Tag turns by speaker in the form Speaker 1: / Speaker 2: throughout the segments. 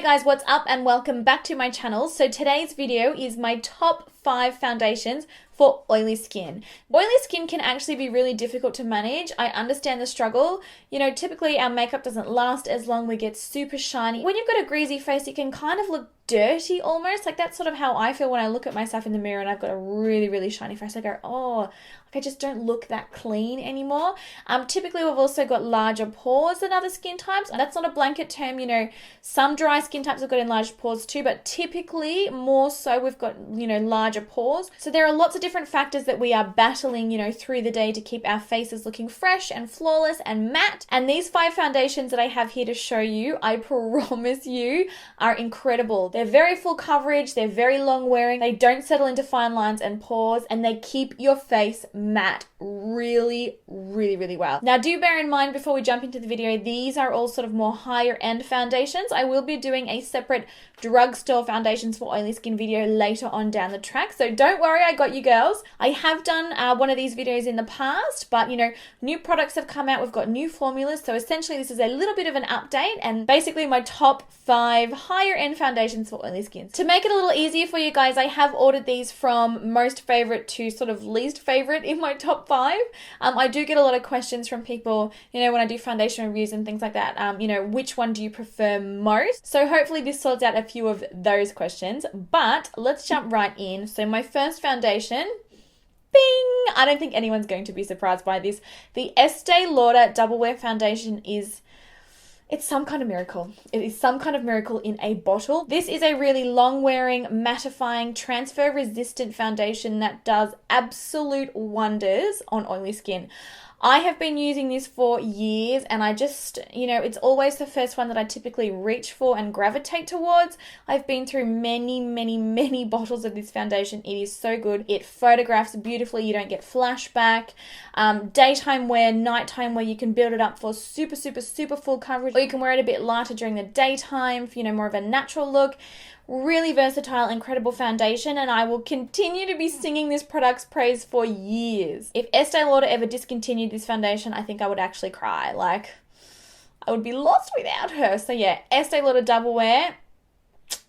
Speaker 1: Hey guys, what's up and welcome back to my channel. So today's video is my top 5 foundations for oily skin. Oily skin can actually be really difficult to manage. I understand the struggle. You know, typically our makeup doesn't last as long. We get super shiny. When you've got a greasy face, it can kind of look dirty almost. Like that's sort of how I feel when I look at myself in the mirror and I've got a really, really shiny face. I go, oh, like I just don't look that clean anymore. Typically we've also got larger pores than other skin types. That's not a blanket term, you know, some dry skin types have got enlarged pores too, but typically more so we've got, you know, larger pores. So there are lots of different factors that we are battling, you know, through the day to keep our faces looking fresh and flawless and matte. And these 5 foundations that I have here to show you, I promise you, are incredible. They're very full coverage, they're very long wearing, they don't settle into fine lines and pores, and they keep your face matte really, really, really well. Now do bear in mind before we jump into the video, these are all sort of more higher end foundations. I will be doing a separate drugstore foundations for oily skin video later on down the track, so don't worry, I got you girls. I have done one of these videos in the past, but you know, new products have come out, we've got new formulas, so essentially this is a little bit of an update and basically my top 5 higher end foundations for oily skin. To make it a little easier for you guys, I have ordered these from most favorite to sort of least favorite in my top 5. I do get a lot of questions from people, you know, when I do foundation reviews and things like that, you know, which one do you prefer most? So hopefully this sorts out a few of those questions, but let's jump right in. So my first foundation, bing! I don't think anyone's going to be surprised by this. The Estee Lauder Double Wear Foundation it's some kind of miracle. It is some kind of miracle in a bottle. This is a really long-wearing, mattifying, transfer-resistant foundation that does absolute wonders on oily skin. I have been using this for years and I just, you know, it's always the first one that I typically reach for and gravitate towards. I've been through many bottles of this foundation. It is so good. It photographs beautifully. You don't get flashback. Daytime wear, nighttime wear, you can build it up for super full coverage, or you can wear it a bit lighter during the daytime for, you know, more of a natural look. Really versatile, incredible foundation, and I will continue to be singing this product's praise for years. If Estee Lauder ever discontinued this foundation, I think I would actually cry. Like, I would be lost without her. So yeah, Estee Lauder Double Wear,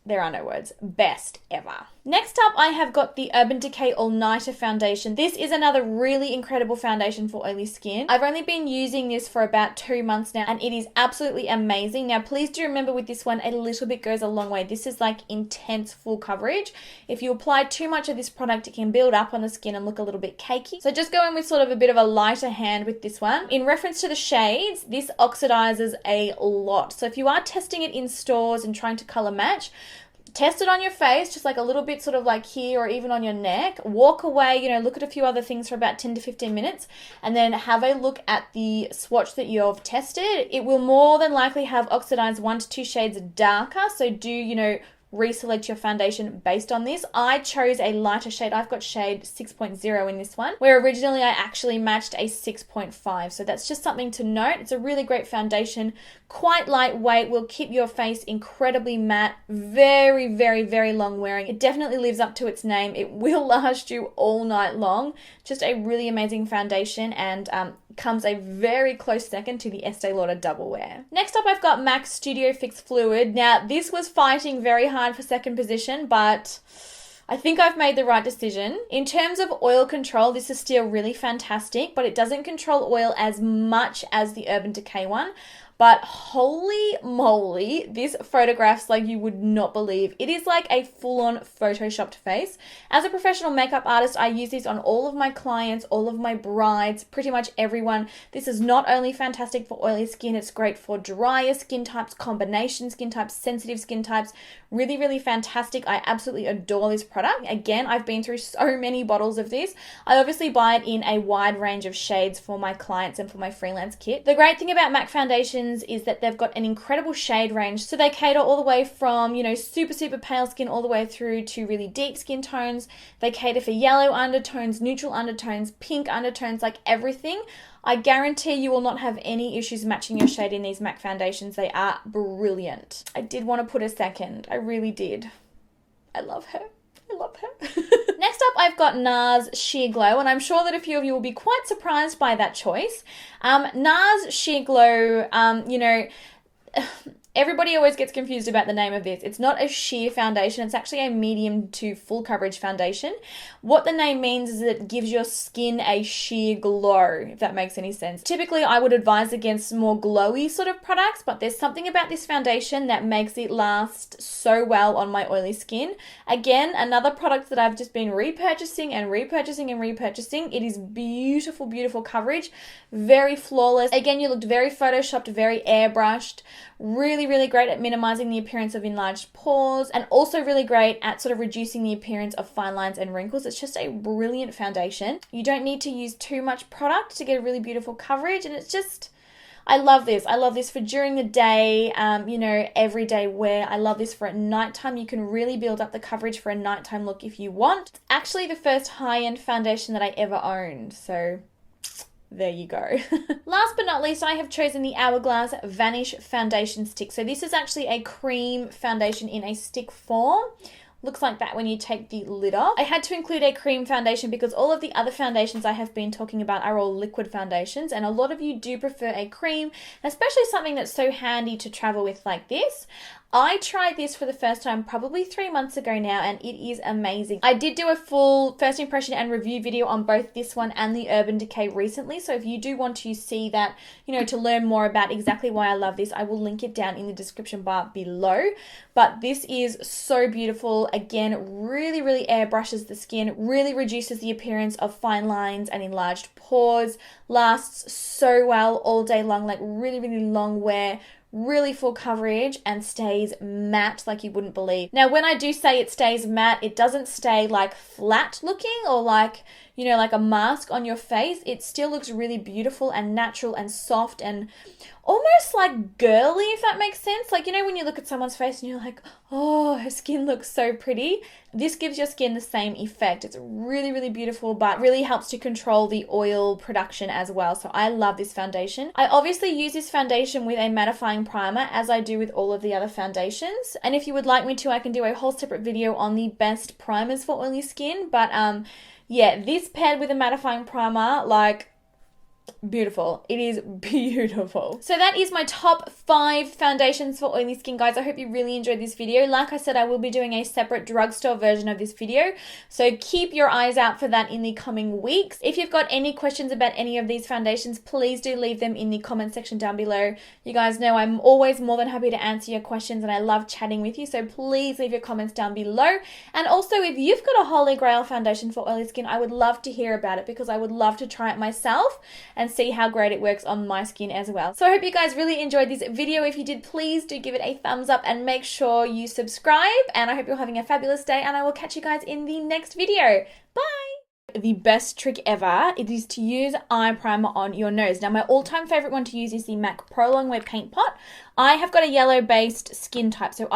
Speaker 1: there are no words. Best ever. Next up, I have got the Urban Decay All Nighter Foundation. This is another really incredible foundation for oily skin. I've only been using this for about 2 months now, and it is absolutely amazing. Now, please do remember with this one, a little bit goes a long way. This is like intense full coverage. If you apply too much of this product, it can build up on the skin and look a little bit cakey. So just go in with sort of a bit of a lighter hand with this one. In reference to the shades, this oxidizes a lot. So if you are testing it in stores and trying to color match, test it on your face, just like a little bit sort of like here or even on your neck. Walk away, you know, look at a few other things for about 10 to 15 minutes and then have a look at the swatch that you've tested. It will more than likely have oxidized 1 to 2 shades darker. So do, you know, reselect your foundation based on this. I chose a lighter shade. I've got shade 6.0 in this one, where originally I actually matched a 6.5. So that's just something to note. It's a really great foundation, quite lightweight, will keep your face incredibly matte, very long wearing. It definitely lives up to its name. It will last you all night long. Just a really amazing foundation, and comes a very close second to the Estee Lauder Double Wear. Next up, I've got MAC Studio Fix Fluid. Now, this was fighting very hard for second position, but I think I've made the right decision. In terms of oil control, this is still really fantastic, but it doesn't control oil as much as the Urban Decay one. But holy moly, this photographs like you would not believe. It is like a full-on photoshopped face. As a professional makeup artist, I use this on all of my clients, all of my brides, pretty much everyone. This is not only fantastic for oily skin, it's great for drier skin types, combination skin types, sensitive skin types. Really fantastic. I absolutely adore this product. Again, I've been through so many bottles of this. I obviously buy it in a wide range of shades for my clients and for my freelance kit. The great thing about MAC foundations is that they've got an incredible shade range. So they cater all the way from, you know, super pale skin all the way through to really deep skin tones. They cater for yellow undertones, neutral undertones, pink undertones, like everything. I guarantee you will not have any issues matching your shade in these MAC foundations. They are brilliant. I did want to put a second. I really did. I love her. I love her. Next up, I've got NARS Sheer Glow, and I'm sure that a few of you will be quite surprised by that choice. NARS Sheer Glow, you know, Everybody always gets confused about the name of this. It's not a sheer foundation. It's actually a medium to full coverage foundation. What the name means is that it gives your skin a sheer glow, if that makes any sense. Typically, I would advise against more glowy sort of products, but there's something about this foundation that makes it last so well on my oily skin. Again, another product that I've just been repurchasing and repurchasing and repurchasing. It is beautiful, beautiful coverage. Very flawless. Again, you looked very photoshopped, very airbrushed. Really, really great at minimizing the appearance of enlarged pores, and also really great at sort of reducing the appearance of fine lines and wrinkles. It's just a brilliant foundation. You don't need to use too much product to get a really beautiful coverage, and it's just, I love this. I love this for during the day, everyday wear. I love this for at nighttime. You can really build up the coverage for a nighttime look if you want. It's actually the first high-end foundation that I ever owned, so there you go. Last but not least, I have chosen the Hourglass Vanish Foundation Stick. So this is actually a cream foundation in a stick form. Looks like that when you take the lid off. I had to include a cream foundation because all of the other foundations I have been talking about are all liquid foundations, and a lot of you do prefer a cream, especially something that's so handy to travel with like this. I tried this for the first time probably 3 months ago now, and it is amazing. I did do a full first impression and review video on both this one and the Urban Decay recently, so if you do want to see that, to learn more about exactly why I love this, I will link it down in the description bar below. But this is so beautiful. Again, really, really airbrushes the skin, really reduces the appearance of fine lines and enlarged pores, lasts so well all day long, like really, really long wear, really full coverage, and stays matte like you wouldn't believe. Now, when I do say it stays matte, it doesn't stay like flat looking or like, like a mask on your face. It still looks really beautiful and natural and soft and almost like girly, if that makes sense. Like, when you look at someone's face and you're like, oh, her skin looks so pretty. This gives your skin the same effect. It's really, really beautiful, but really helps to control the oil production as well. So I love this foundation. I obviously use this foundation with a mattifying primer, as I do with all of the other foundations. And if you would like me to, I can do a whole separate video on the best primers for oily skin. But yeah, this paired with a mattifying primer, like, beautiful. It is beautiful. So that is my top 5 foundations for oily skin, guys. I hope you really enjoyed this video. Like I said, I will be doing a separate drugstore version of this video, so keep your eyes out for that in the coming weeks. If you've got any questions about any of these foundations, please do leave them in the comment section down below. You guys know I'm always more than happy to answer your questions, and I love chatting with you, so please leave your comments down below. And also, if you've got a holy grail foundation for oily skin, I would love to hear about it, because I would love to try it myself and see how great it works on my skin as well. So I hope you guys really enjoyed this video. If you did, please do give it a thumbs up and make sure you subscribe. And I hope you're having a fabulous day, and I will catch you guys in the next video. Bye! The best trick ever, it is to use eye primer on your nose. Now, my all-time favorite one to use is the MAC Pro Longwear Paint Pot. I have got a yellow based skin type, so I